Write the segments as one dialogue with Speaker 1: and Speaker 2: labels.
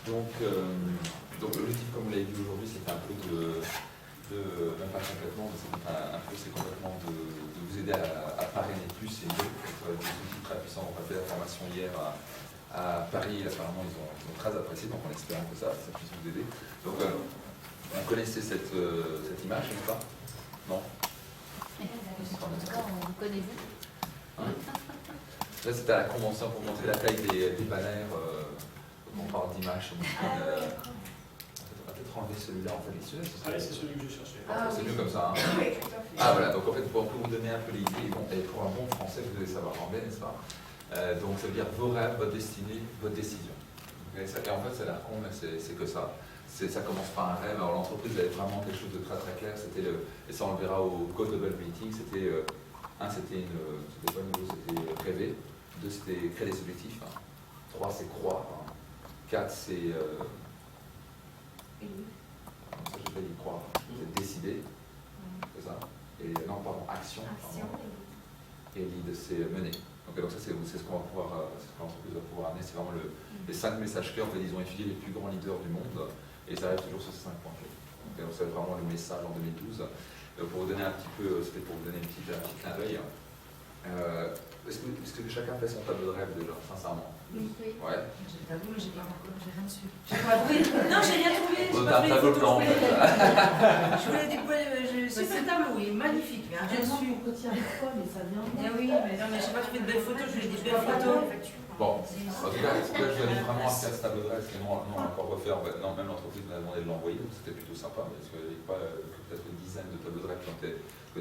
Speaker 1: Donc l'objectif, comme vous l'avez vu aujourd'hui, c'était un peu même pas complètement, mais c'est complètement de vous aider à parrainer plus et mieux. Des outils très puissants. On a fait la formation hier à Paris, apparemment ils ont très apprécié, donc on espère que ça puisse vous aider. Donc vous connaissez cette image, n'est-ce pas? Non?
Speaker 2: En tout cas, on vous connaît vous.
Speaker 1: Là, c'était à la convention pour montrer la taille des banners. On parle d'image. On va peut-être enlever celui-là en fait.
Speaker 3: C'est celui que je cherchais.
Speaker 1: C'est mieux comme ça. Hein.
Speaker 4: Oui, tout à fait.
Speaker 1: Ah voilà, donc en fait, pour vous donner un peu l'idée, et pour un bon français, vous devez savoir anglais, n'est-ce pas? Donc ça veut dire vos rêves, votre destinée, votre décision. Et en fait, ça a l'air con, mais c'est que ça. Ça commence par un rêve. Alors l'entreprise avait vraiment quelque chose de très très clair. Et ça on le verra au Go Double Meeting. C'était pas nouveau, c'était rêver. 2, c'était créer des objectifs. 3, c'est croire. 4, c'est ça je vais y croire. C'est décider. C'est ça. Et non, pardon, action. Et lead, c'est mener. Donc ça, c'est ce qu'on va pouvoir, ce que l'entreprise va pouvoir amener. C'est vraiment les 5 messages clés. En fait, ils ont étudié les plus grands leaders du monde et ça arrive toujours sur ces 5 points clés. Donc c'est vraiment le message en 2012. Pour vous donner un petit peu, c'était pour vous donner un petit clin d'œil. Est-ce que chacun fait son tableau de rêve déjà, sincèrement?
Speaker 2: Oui.
Speaker 1: Ouais.
Speaker 4: J'avoue, j'ai rien dessus.
Speaker 2: Non, j'ai rien trouvé.
Speaker 1: Vous avez un tableau blanc.
Speaker 4: Je voulais des poils. Ce tableau, oui, magnifique. Mais rien dessus.
Speaker 5: Mais ça vient.
Speaker 4: Oui, mais non, mais je sais pas, tu fais de belles photos, je voulais des belles photos.
Speaker 1: Bon, en tout cas, je vous invite vraiment à faire ce tableau de rêve, parce que nous, on va encore refaire. Non, même l'entreprise nous a demandé de l'envoyer, donc c'était plutôt sympa, parce qu'il n'y avait pas peut-être une dizaine de tableaux de rêve qui ont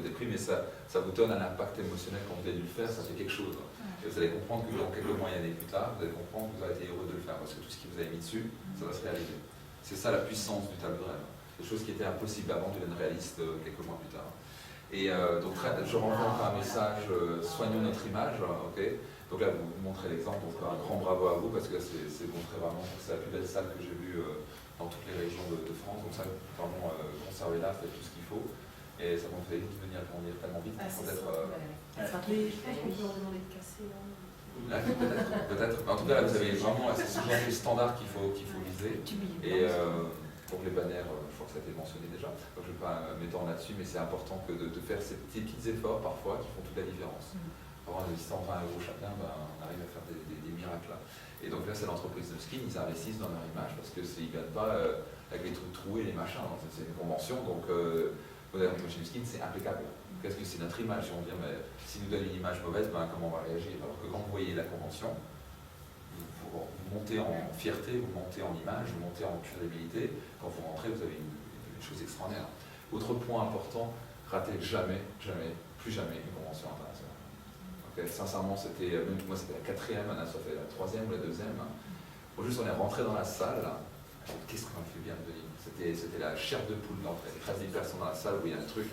Speaker 1: été pris, mais ça vous donne un impact émotionnel quand vous avez dû le faire, ça fait quelque chose. Et vous allez comprendre que dans quelques mois et années plus tard, vous allez comprendre que vous avez été heureux de le faire, parce que tout ce qui vous avez mis dessus, ça va se réaliser. C'est ça la puissance du tableau de rêve. Des choses qui étaient impossibles avant deviennent réalistes quelques mois plus tard. Et donc, je rencontre un message, soignons notre image, ok. Donc là, vous montrez l'exemple, donc un grand bravo à vous, parce que c'est montré vraiment, c'est la plus belle salle que j'ai vue dans toutes les régions de France, donc ça, vraiment, conservez-la, faites tout ce qu'il faut, et ça montre vite venir grandir tellement vite, peut-être...
Speaker 5: Mais je pense qu'on peut leur demander de casser.
Speaker 1: Peut-être, en tout cas, là, vous avez vraiment, c'est ce genre de standard qu'il faut viser, et pour les banners, je crois que ça a été mentionné déjà, donc je ne vais pas m'étendre là-dessus, mais c'est important que de faire ces petits efforts, parfois, qui font toute la différence. Avoir investir 120 € chacun, on arrive à faire des miracles là. Et donc là, c'est l'entreprise de Skin, ils investissent dans leur image parce qu'ils ne gagnent pas avec les trucs troués et les machins. C'est une convention, donc chez Skin, c'est impeccable. Qu'est-ce que c'est notre image? On va dire, mais si nous donne une image mauvaise, comment on va réagir? Alors que quand vous voyez la convention, vous montez en fierté, vous montez en image, vous montez en crédibilité. Quand vous rentrez, vous avez une chose extraordinaire. Autre point important, ratez jamais, plus jamais une convention internationale. Sincèrement, même moi c'était la 4e, Anna ça fait la 3e ou la 2e. Au juste, on est rentré dans la salle, qu'est-ce qu'on a fait bien de venir? C'était la chair de poule d'entrée. 13 000 personnes dans la salle où il y a un truc.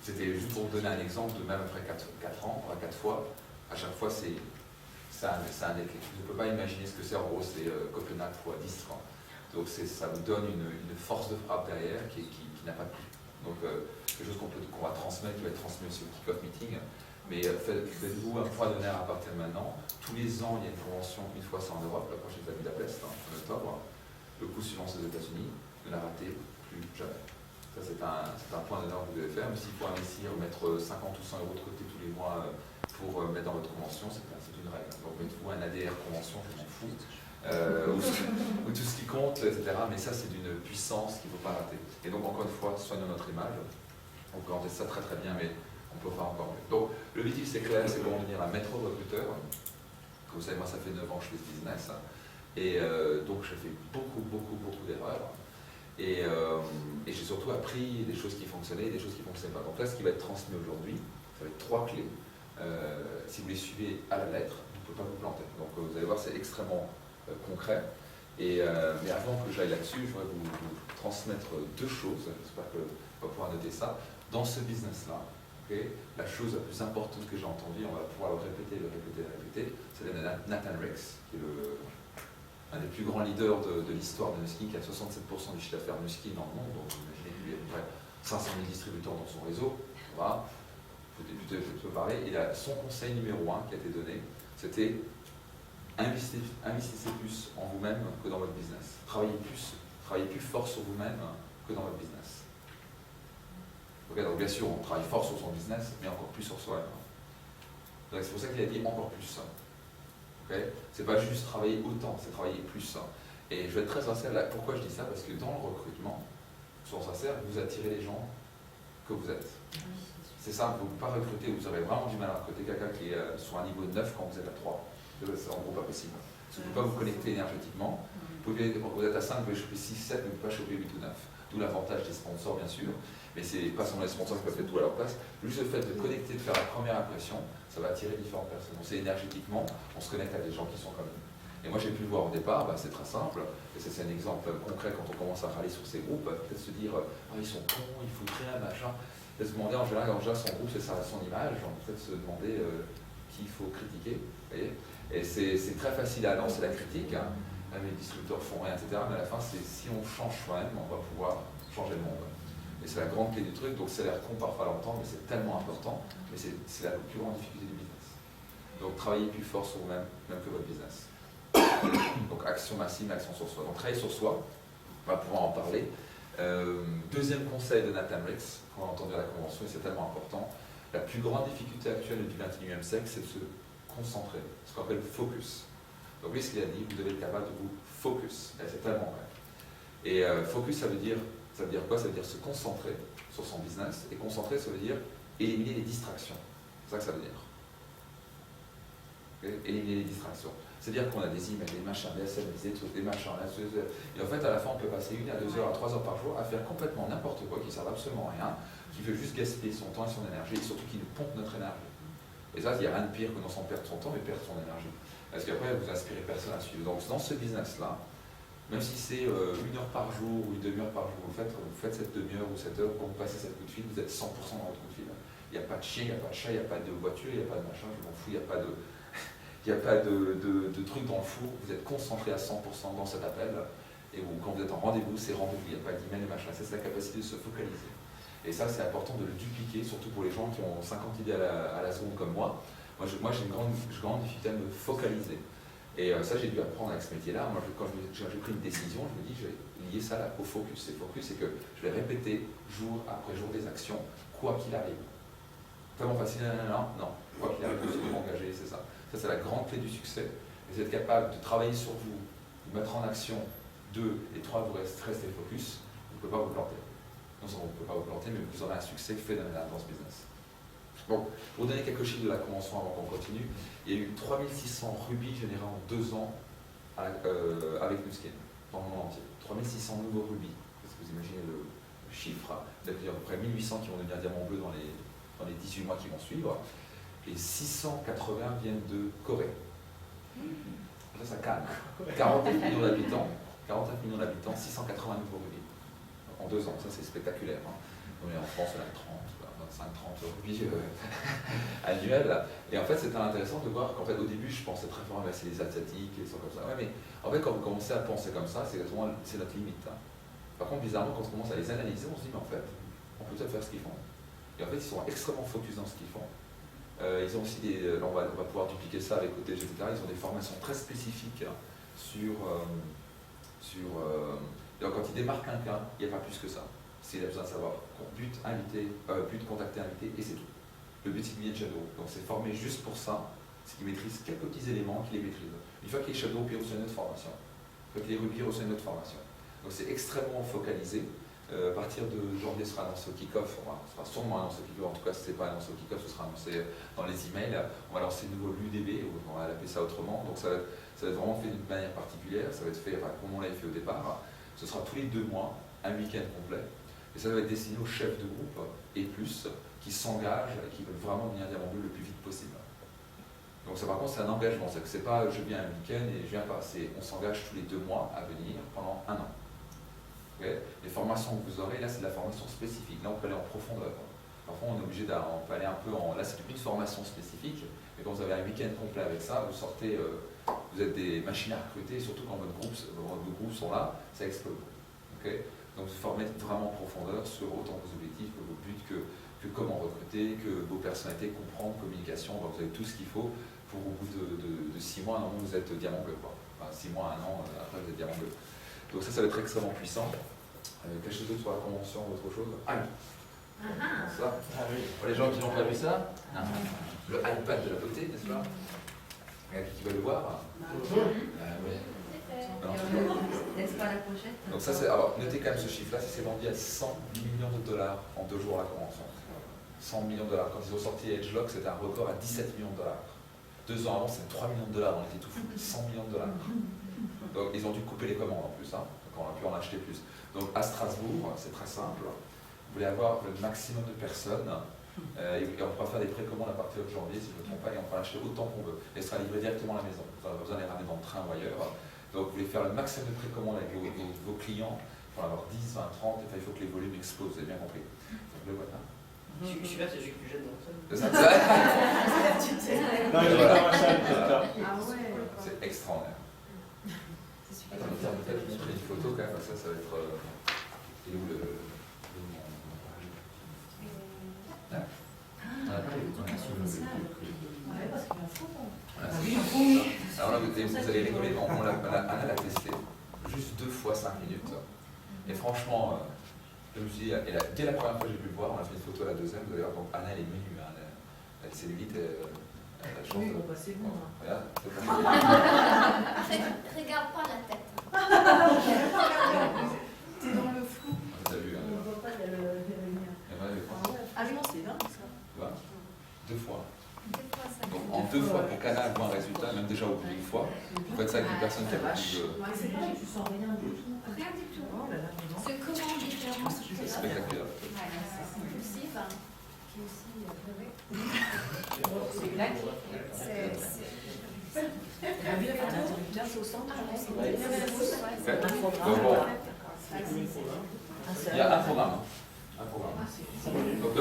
Speaker 1: C'était juste pour vous donner un exemple, de même après 4 ans, 4 fois, à chaque fois c'est un déclic. Je ne peux pas imaginer ce que c'est, en gros c'est Copenhague x 10. Donc ça vous donne une force de frappe derrière qui n'a pas de prix. Donc quelque chose qu'on va transmettre, qui va être transmis aussi au kick-off meeting. Mais faites-vous un point d'honneur à partir de maintenant. Tous les ans, il y a une convention, une fois c'est en Europe, la prochaine c'est à Budapest, en octobre. Le coup suivant c'est aux États-Unis, ne la ratez plus jamais. Ça c'est un point d'honneur que vous devez faire, mais s'il faut investir, mettre 50 ou 100 € de côté tous les mois pour mettre dans votre convention, c'est une règle. Donc mettez-vous un ADR convention, je m'en fous, ou tout ce qui compte, etc. Mais ça c'est d'une puissance qu'il ne faut pas rater. Et donc encore une fois, soignons notre image. On peut entendre ça très très bien, mais on peut faire encore mieux. Donc, l'objectif c'est clair, c'est de devenir un maître recruteur. Comme vous savez, moi ça fait 9 ans que je fais ce business. Et donc j'ai fait beaucoup d'erreurs. Et j'ai surtout appris des choses qui fonctionnaient et des choses qui ne fonctionnaient pas. Donc là, ce qui va être transmis aujourd'hui, ça va être 3 clés. Si vous les suivez à la lettre, vous ne pouvez pas vous planter. Donc vous allez voir, c'est extrêmement concret. Mais avant que j'aille là-dessus, je voudrais vous transmettre 2 choses. J'espère qu'on va pouvoir noter ça. Dans ce business-là, la chose la plus importante que j'ai entendue, on va pouvoir le répéter, c'est Nathan Rex, qui est un des plus grands leaders de l'histoire de Nuskin, qui a 67% du chiffre d'affaires Nuskin dans le monde, donc vous imaginez qu'il y a à peu près 500 000 distributeurs dans son réseau. Voilà. Faut parler. Et là, son conseil numéro 1 qui a été donné, c'était investissez plus en vous-même que dans votre business. Travaillez plus fort sur vous-même que dans votre business. Okay, donc bien sûr, on travaille fort sur son business, mais encore plus sur soi-même. Donc c'est pour ça qu'il a dit encore plus. Okay, c'est pas juste travailler autant, c'est travailler plus. Et je vais être très sincère là. Pourquoi je dis ça? Parce que dans le recrutement, soyons sincères, vous attirez les gens que vous êtes. C'est ça, vous ne pouvez pas recruter, vous aurez vraiment du mal à recruter quelqu'un qui est sur un niveau 9 quand vous êtes à 3. C'est en gros pas possible. Vous ne pouvez pas vous connecter énergétiquement. Vous êtes à 5, vous pouvez choper 6, 7, mais vous ne pouvez pas choper 8 ou 9. D'où l'avantage des sponsors, bien sûr. Mais ce n'est pas seulement les sponsors qui peuvent faire tout à leur place. Juste le fait de connecter, de faire la première impression, ça va attirer différentes personnes. Donc c'est énergétiquement, on se connecte à des gens qui sont comme nous. Et moi j'ai pu le voir au départ, c'est très simple. Et c'est un exemple concret quand on commence à râler sur ces groupes. Peut-être se dire, ils sont cons, ils foutent rien, machin. Peut-être se demander en général, son groupe, c'est son image. On peut peut-être se demander qui il faut critiquer. Vous voyez, et c'est très facile à lancer la critique. Les distributeurs font rien, etc. Mais à la fin, si on change soi-même, on va pouvoir changer le monde. Et c'est la grande clé du truc. Donc ça a l'air con parfois à l'entendre, mais c'est tellement important. Mais c'est la plus grande difficulté du business. Donc travaillez plus fort sur vous-même, même que votre business. Donc action massive, action sur soi. Donc travailler sur soi, on va pouvoir en parler. Deuxième conseil de Nathan Ricks, qu'on a entendu à la convention, et c'est tellement important. La plus grande difficulté actuelle du 21e siècle, c'est de se concentrer, ce qu'on appelle focus. Donc lui, ce qu'il a dit, vous devez être capable de vous focus. Et c'est tellement vrai. Et focus, ça veut dire quoi? Ça veut dire se concentrer sur son business. Et concentrer, ça veut dire éliminer les distractions. C'est ça que ça veut dire. Okay? Éliminer les distractions. C'est-à-dire qu'on a des emails, des machins, des SMS, des trucs, des machins, et en fait, à la fin, on peut passer 1 à 2 heures à 3 heures par jour à faire complètement n'importe quoi qui ne sert absolument à rien, qui veut juste gaspiller son temps et son énergie, et surtout qui nous pompe notre énergie. Et ça, il n'y a rien de pire que non sans perdre son temps, mais perdre son énergie. Parce qu'après, vous inspirez personne à suivre. Donc, dans ce business-là, même si c'est 1 heure par jour ou 1 demi-heure par jour, vous faites cette demi-heure ou cette heure, quand vous passez cette coup de fil, vous êtes 100% dans votre coup de fil. Il n'y a pas de chien, il n'y a pas de chat, il n'y a pas de voiture, il n'y a pas de machin, je m'en fous, il n'y a pas de... Il n'y a pas de truc dans le four, vous êtes concentré à 100% dans cet appel, et quand vous êtes en rendez-vous, c'est rendez-vous, il n'y a pas d'email et machin, c'est la capacité de se focaliser. Et ça, c'est important de le dupliquer, surtout pour les gens qui ont 50 idées à la seconde comme moi. Moi, j'ai une grande difficulté à me focaliser. Et ça, j'ai dû apprendre avec ce métier-là. Moi, quand j'ai pris une décision, je me dis, je vais lier ça au focus. Et focus, c'est que je vais répéter jour après jour des actions, quoi qu'il arrive. Tellement facile, non. Quoi qu'il arrive, je suis engagé, c'est ça. Ça, c'est la grande clé du succès. Et vous êtes capable de travailler sur vous, de mettre en action 2 et 3, vous restez focus, vous ne pouvez pas vous planter. Non seulement vous ne pouvez pas vous planter, mais vous aurez un succès phénoménal dans ce business. Bon, pour vous donner quelques chiffres de la convention avant qu'on continue, il y a eu 3600 rubis générés en 2 ans avec Nu Skin, dans le monde entier. 3600 nouveaux rubis. Est-ce que vous imaginez le chiffre? Il y a à peu près 1800 qui vont devenir diamants bleus dans les 18 mois qui vont suivre. Et 680 viennent de Corée. Ça calme. 49 millions d'habitants, 680 nouveaux rubis. En 2 ans, ça c'est spectaculaire. Mais en France, on a 30 rubis annuels. Et en fait, c'était intéressant de voir qu'en fait, au début, je pensais très fort, c'est les asiatiques, et sont comme ça. Ouais, mais en fait, quand vous commencez à penser comme ça, c'est notre limite. Par contre, bizarrement, quand on commence à les analyser, on se dit, mais en fait, on peut peut-être faire ce qu'ils font. Et en fait, ils sont extrêmement focus dans ce qu'ils font. Ils ont aussi on va pouvoir dupliquer ça avec OTG, etc. Ils ont des formations très spécifiques sur quand ils démarquent quelqu'un, il n'y a pas plus que ça. S'il a besoin de savoir but, contacter, invité, et c'est tout. Le but, c'est qu'il y ait shadow. Donc c'est formé juste pour ça, c'est qu'il maîtrise quelques petits éléments qu'il les maîtrise. Une fois qu'il est shadow, puis il reçoit une autre formation. Une fois qu'il est rubis, il reçoit une autre formation. Donc c'est extrêmement focalisé. À partir de janvier, ce sera annoncé au kick-off, ce sera sûrement annoncé au kick-off, en tout cas si ce n'est pas annoncé au kick-off, ce sera annoncé dans les emails. On va lancer de nouveau l'UDB, on va l'appeler ça autrement, donc ça va être vraiment fait d'une manière particulière, ça va être fait comme on l'avait fait au départ, ce sera tous les 2 mois, un week-end complet, et ça va être destiné aux chefs de groupe et plus, qui s'engagent et qui veulent vraiment devenir diamant bleu le plus vite possible. Donc ça par contre c'est un engagement, c'est que c'est pas je viens un week-end et je viens pas, on s'engage tous les 2 mois à venir pendant 1 an. Okay. Les formations que vous aurez, là c'est de la formation spécifique, là on peut aller en profondeur. Parfois on est obligé on peut aller un peu là c'est une formation spécifique, mais quand vous avez un week-end complet avec ça, vous sortez, vous êtes des machines à recruter, et surtout quand vos groupes sont là, ça explose. Okay. Donc vous formez vraiment en profondeur sur autant vos objectifs que vos buts, que comment recruter, que vos personnalités, comprendre, communication, donc vous avez tout ce qu'il faut pour au bout de 6 mois, normalement vous êtes diamant bleu, quoi. Enfin, 6 mois, 1 an, après vous êtes diamant bleu. Donc ça va être extrêmement puissant. Quelque chose d'autre sur la convention ou autre chose? Ah oui. Ça. Pour les gens qui n'ont pas vu ça, le iPad de la beauté, n'est-ce pas? Il y a qui veut le voir? Oui.
Speaker 4: N'est-ce pas la prochaine?
Speaker 1: Donc ça c'est. Alors notez quand même ce chiffre-là, ça s'est vendu à 100 millions de dollars en 2 jours à la convention. 100 millions de dollars. Quand ils ont sorti EdgeLock, c'était un record à 17 millions de dollars. 2 ans avant, c'était 3 millions de dollars, on était tout fou. 100 millions de dollars. Donc ils ont dû couper les commandes en plus, hein. Donc on a pu en acheter plus. Donc à Strasbourg, c'est très simple. Vous voulez avoir le maximum de personnes, et on pourra faire des précommandes à partir de janvier, si je ne me trompe pas, et on pourra l'acheter autant qu'on veut. Et ce sera livré directement à la maison. Vous n'aurez pas besoin de les ramener dans le train ou ailleurs. Donc vous voulez faire le maximum de précommandes avec vos clients, pour en avoir 10, 20, 30, et il faut que les volumes explosent, vous avez bien compris. Donc le voilà.
Speaker 6: Je suis là, c'est celui que j'aime dans ça.
Speaker 3: Non, il est pas ça,
Speaker 4: Ah ouais.
Speaker 1: C'est extraordinaire. Attends, peut-être je montrer une photo quand même, ça va être. Et où le. Alors là, vous allez rigoler, Anna l'a testé juste 2 fois 5 minutes. Et franchement, je me suis dit, dès la première fois que j'ai pu le voir, on a fait une photo à la deuxième, vous allez voir, donc Anna elle est menue, hein, elle est cellulite, elle a chance.
Speaker 4: Oui, bon, bah, c'est bon.
Speaker 1: Regarde,
Speaker 2: Regarde pas la tête.
Speaker 5: T'es dans le flou.
Speaker 1: vous avez vu, hein,
Speaker 5: On voit pas de la lumière.
Speaker 4: Ah non, c'est dingue ça.
Speaker 1: tu vois, 2 fois. Donc en 2 fois, pour qu'Anna voit un résultat, même déjà au bout d'une fois, vous faites ça avec une personne qui a beaucoup de.
Speaker 5: Ouais, c'est vrai, tu sens rien du tout.
Speaker 2: Rien du tout.
Speaker 4: Oh là là, mais non.
Speaker 2: C'est comment différent
Speaker 1: C'est spectaculaire.
Speaker 2: Impulsif, hein, qui est aussi
Speaker 5: C'est claque.
Speaker 4: La vie à l'interrupteur au centre,
Speaker 1: Ok.
Speaker 4: un programme.
Speaker 1: Donc bon,
Speaker 4: Un seul.
Speaker 1: il y a un programme. Un programme. Donc,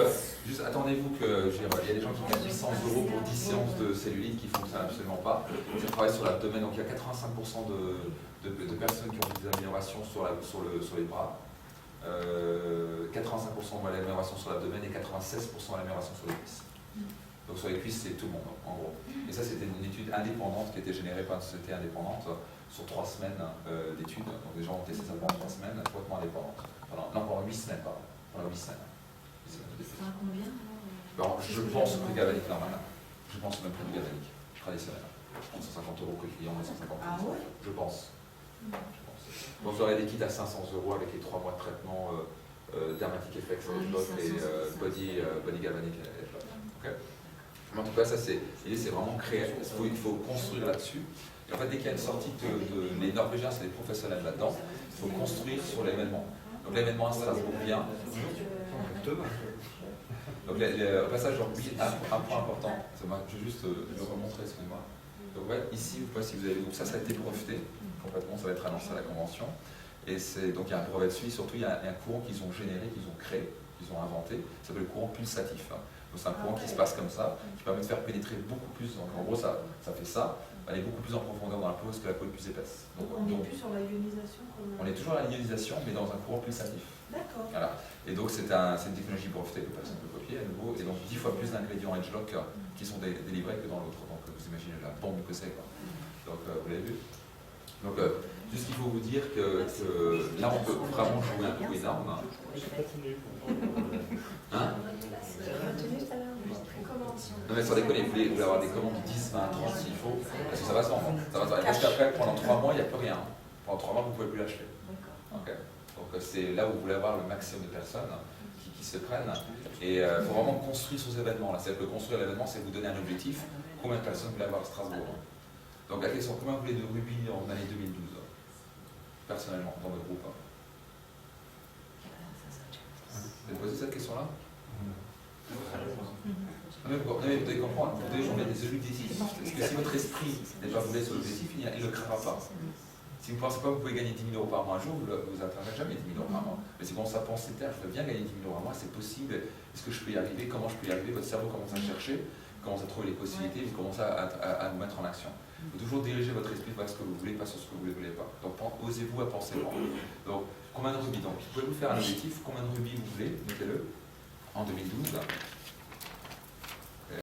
Speaker 1: juste attendez-vous que, il y a des gens qui gagnent 800 € pour 10 séances de cellulite qui ne fonctionnent absolument pas. Je travaille sur l'abdomen, donc il y a 85% de personnes qui ont des améliorations sur les bras, 85% d'amélioration sur l'abdomen et 96% d'amélioration sur les cuisses. Donc sur les cuisses, c'est tout le monde, en gros. Et ça, c'était une étude indépendante qui était générée par une société indépendante sur 3 semaines d'études. Donc les gens ont testé ça pendant 3 semaines, complètement indépendante. Pendant 8 semaines, pardon. Pendant 8 semaines.
Speaker 4: Ça a combien?
Speaker 1: Alors, je pense au prix galvanique normal. Je pense au même prix du galvanique traditionnel. 150 € que le client, 150 €.
Speaker 4: Ah ouais?
Speaker 1: Je pense. Donc vous aurez des kits à 500 € avec les 3 mois de traitement Dermatic Effects et Body Galvanic. Okay. Mais en tout cas, ça c'est vraiment créer. Il faut construire là-dessus. Et en fait, dès qu'il y a une sortie les Norvégiens, c'est des professionnels là-dedans, il faut construire sur l'événement. Donc l'événement à Strasbourg vient. Donc au passage, un point important, je vais juste le remontrer, excusez-moi. Donc ouais, ici, vous voyez si vous avez. Donc ça a été breveté complètement, ça va être annoncé à la convention. Et donc il y a un brevet dessus, surtout il y a un courant qu'ils ont généré, qu'ils ont créé, qu'ils ont inventé, ça s'appelle le courant pulsatif. Donc c'est un courant qui se passe comme ça, qui permet de faire pénétrer beaucoup plus. Donc en gros, ça fait ça, aller beaucoup plus en profondeur dans la peau parce que la peau est plus épaisse.
Speaker 5: Donc on n'est plus sur la ionisation
Speaker 1: on est toujours à la ionisation, mais dans un courant pulsatif.
Speaker 5: D'accord.
Speaker 1: Voilà. Et donc c'est une technologie brevetée que personne ne peut copier à nouveau, et donc 10 fois plus d'ingrédients EdgeLock qui sont délivrés que dans l'autre. Donc vous imaginez la bombe que c'est, quoi. Donc vous l'avez vu. Donc juste qu'il faut vous dire que là on peut vraiment jouer un coup énorme. Hein? Non mais sans déconner, vous voulez avoir des commandes de 10, 20, 30 s'il faut, parce que ça va se vendre. Parce qu'après, pendant 3 mois, il n'y a plus rien. Pendant 3 mois, vous ne pouvez plus l'acheter. Okay. Donc c'est là où vous voulez avoir le maximum de personnes qui se prennent. Et il faut vraiment construire sur ces événements-là. C'est-à-dire que construire l'événement, c'est vous donner un objectif. Combien de personnes vous voulez avoir à Strasbourg? Donc la question, combien vous voulez de rubis en année 2012? Personnellement, dans votre groupe. Vous avez posé cette question-là? Mais vous devez comprendre, vous devez mettre des objectifs. Parce que si votre esprit n'est pas fondé sur l'objectif, il ne le créera pas. Si vous ne pensez pas que vous pouvez gagner 10 000 € par mois un jour, vous n'atteindrez jamais 10 000 € par mois. Mais si vous commencez à penser, je veux bien gagner 10 000 € par mois, c'est possible, est-ce que je peux y arriver, comment je peux y arriver, votre cerveau commence à chercher, commence à trouver les possibilités, vous commencez à vous mettre en action. Il faut toujours diriger votre esprit vers ce que vous voulez, pas sur ce que vous ne voulez pas. Donc osez-vous à penser grand. Donc combien de rubis? Donc vous pouvez vous faire un objectif, combien de rubis vous voulez, notez-le, en 2012.